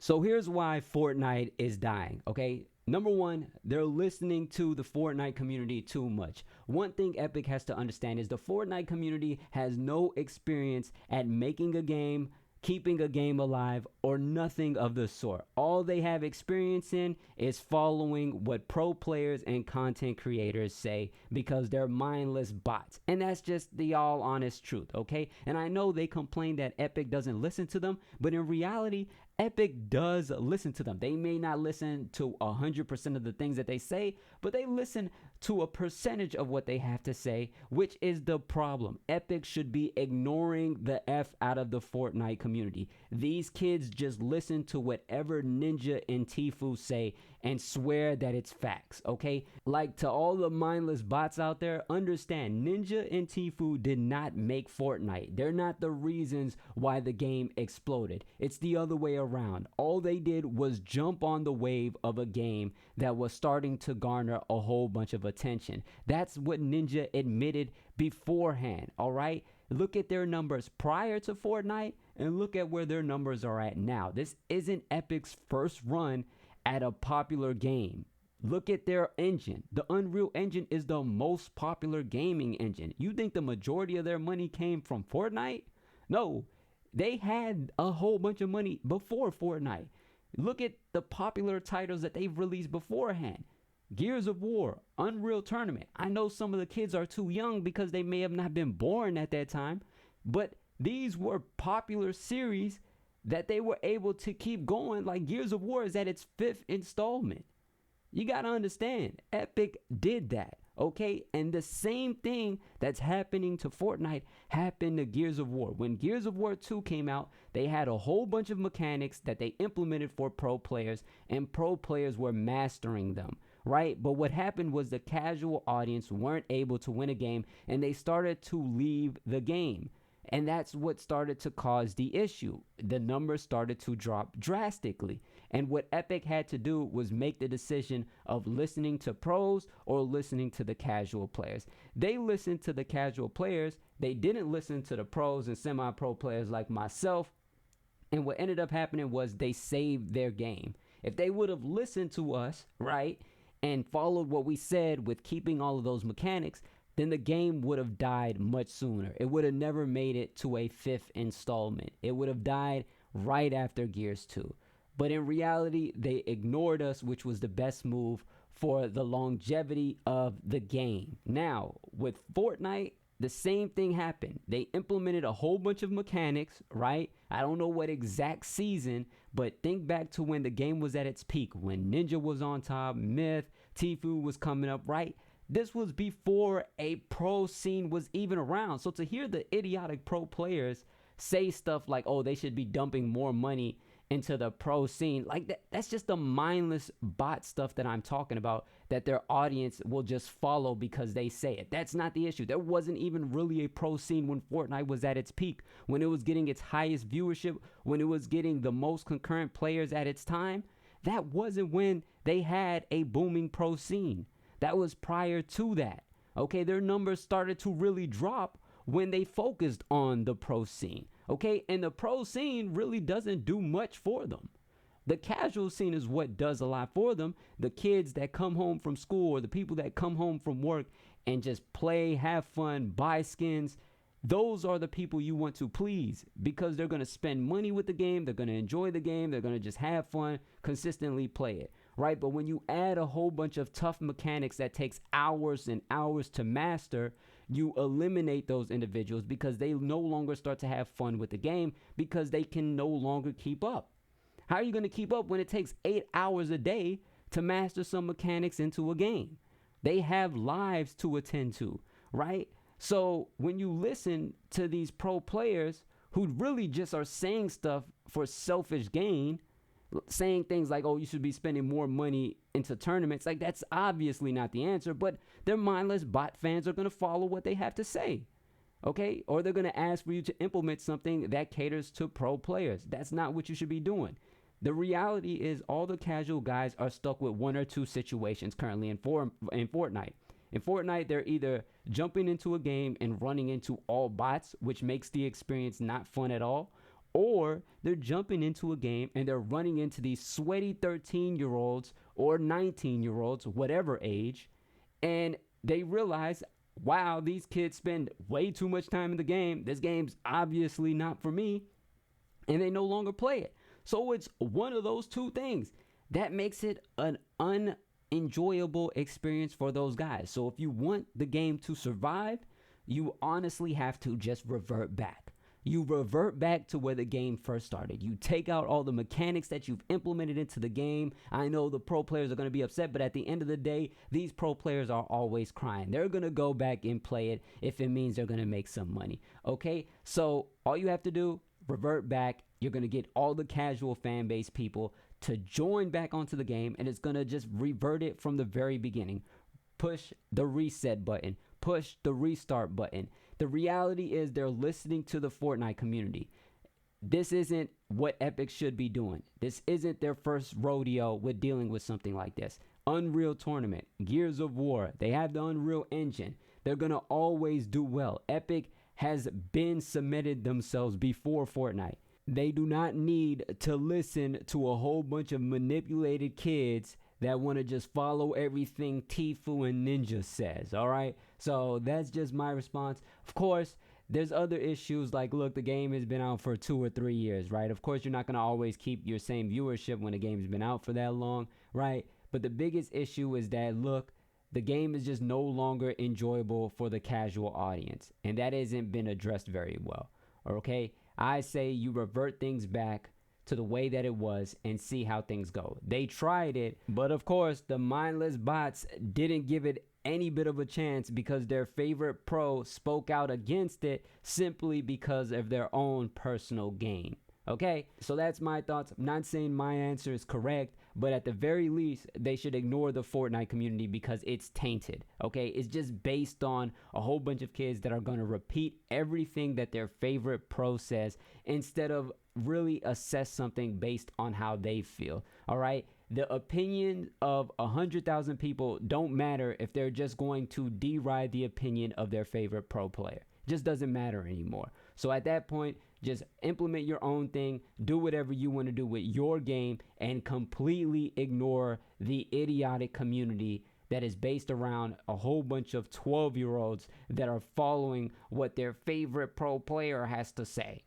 So here's why Fortnite is dying, okay? Number one, they're listening to the Fortnite community too much. One thing Epic has to understand is the Fortnite community has no experience at making a game, keeping a game alive, or nothing of the sort. All they have experience in is following what pro players and content creators say because they're mindless bots. And that's just the all honest truth, okay? And I know they complain that Epic doesn't listen to them, but in reality, Epic does listen to them. They may not listen to 100% of the things that they say, but they listen to a percentage of what they have to say, which is the problem. Epic should be ignoring the F out of the Fortnite community. These kids just listen to whatever Ninja and Tfue say and swear that it's facts, okay? Like, to all the mindless bots out there, understand Ninja and Tfue did not make Fortnite. They're not the reasons why the game exploded. It's the other way around. All they did was jump on the wave of a game that was starting to garner a whole bunch of attention. That's what Ninja admitted beforehand, all right? Look at their numbers prior to Fortnite and look at where their numbers are at now. This isn't Epic's first run at a popular game. Look at their engine. The Unreal Engine is the most popular gaming engine. You think the majority of their money came from Fortnite? No, they had a whole bunch of money before Fortnite. Look at the popular titles that they've released beforehand. Gears of War, Unreal Tournament. I know some of the kids are too young because they may have not been born at that time, but these were popular series that they were able to keep going. Like Gears of War is at its 5th installment. You got to understand, Epic did that, okay? And the same thing that's happening to Fortnite happened to Gears of War. When Gears of War 2 came out, they had a whole bunch of mechanics that they implemented for pro players, and pro players were mastering them, right? But what happened was the casual audience weren't able to win a game, and they started to leave the game. And that's what started to cause the issue. The numbers started to drop drastically. And what Epic had to do was make the decision of listening to pros or listening to the casual players. They listened to the casual players. They didn't listen to the pros and semi-pro players like myself. And what ended up happening was they saved their game. If they would have listened to us, right, and followed what we said with keeping all of those mechanics, then the game would have died much sooner. It would have never made it to a 5th installment. It would have died right after Gears 2. But in reality, they ignored us, which was the best move for the longevity of the game. Now, with Fortnite, the same thing happened. They implemented a whole bunch of mechanics, right? I don't know what exact season, but think back to when the game was at its peak, when Ninja was on top, Myth, Tfue was coming up, right? This was before a pro scene was even around. So to hear the idiotic pro players say stuff like, oh, they should be dumping more money into the pro scene, like that's just the mindless bot stuff that I'm talking about, that their audience will just follow because they say it. That's not the issue. There wasn't even really a pro scene when Fortnite was at its peak, when it was getting its highest viewership, when it was getting the most concurrent players at its time. That wasn't when they had a booming pro scene. That was prior to that. Okay, their numbers started to really drop when they focused on the pro scene. Okay, and the pro scene really doesn't do much for them. The casual scene is what does a lot for them. The kids that come home from school or the people that come home from work and just play, have fun, buy skins, those are the people you want to please because they're going to spend money with the game, they're going to enjoy the game, they're going to just have fun, consistently play it, right? But when you add a whole bunch of tough mechanics that takes hours and hours to master, you eliminate those individuals because they no longer start to have fun with the game because they can no longer keep up. How are you going to keep up when it takes 8 hours a day to master some mechanics into a game? They have lives to attend to, right? So when you listen to these pro players who really just are saying stuff for selfish gain, saying things like, oh, you should be spending more money into tournaments, like that's obviously not the answer, but their mindless bot fans are going to follow what they have to say, okay? Or they're going to ask for you to implement something that caters to pro players. That's not what you should be doing. The reality is all the casual guys are stuck with one or two situations currently in Fortnite. In Fortnite, they're either jumping into a game and running into all bots, which makes the experience not fun at all, or they're jumping into a game and they're running into these sweaty 13-year-olds or 19-year-olds, whatever age, and they realize, wow, these kids spend way too much time in the game. This game's obviously not for me, and they no longer play it. So it's one of those two things that makes it an unenjoyable experience for those guys. So if you want the game to survive, you honestly have to just revert back. You revert back to where the game first started. You take out all the mechanics that you've implemented into the game. I know the pro players are going to be upset, but at the end of the day, these pro players are always crying. They're going to go back and play it if it means they're going to make some money. Okay? So all you have to do, revert back. You're going to get all the casual fan base people to join back onto the game, and it's going to just revert it from the very beginning. Push the reset button. Push the restart button. The reality is they're listening to the Fortnite community. This isn't what Epic should be doing. This isn't their first rodeo with dealing with something like this. Unreal Tournament, Gears of War, they have the Unreal Engine. They're going to always do well. Epic has been submitted themselves before Fortnite. They do not need to listen to a whole bunch of manipulated kids that want to just follow everything Tfue and Ninja says, all right? So that's just my response. Of course, there's other issues like, look, the game has been out for 2 or 3 years, right? Of course, you're not going to always keep your same viewership when a game's been out for that long, right? But the biggest issue is that, look, the game is just no longer enjoyable for the casual audience, and that hasn't been addressed very well, okay? I say you revert things back to the way that it was and see how things go. They tried it, but of course, the mindless bots didn't give it any bit of a chance because their favorite pro spoke out against it simply because of their own personal gain. Okay, so that's my thoughts. I'm not saying my answer is correct, but at the very least, they should ignore the Fortnite community because it's tainted. Okay, it's just based on a whole bunch of kids that are going to repeat everything that their favorite pro says instead of really assess something based on how they feel. All right, the opinion of 100,000 people don't matter if they're just going to deride the opinion of their favorite pro player. It just doesn't matter anymore. So at that point, just implement your own thing, do whatever you want to do with your game, and completely ignore the idiotic community that is based around a whole bunch of 12-year-olds that are following what their favorite pro player has to say.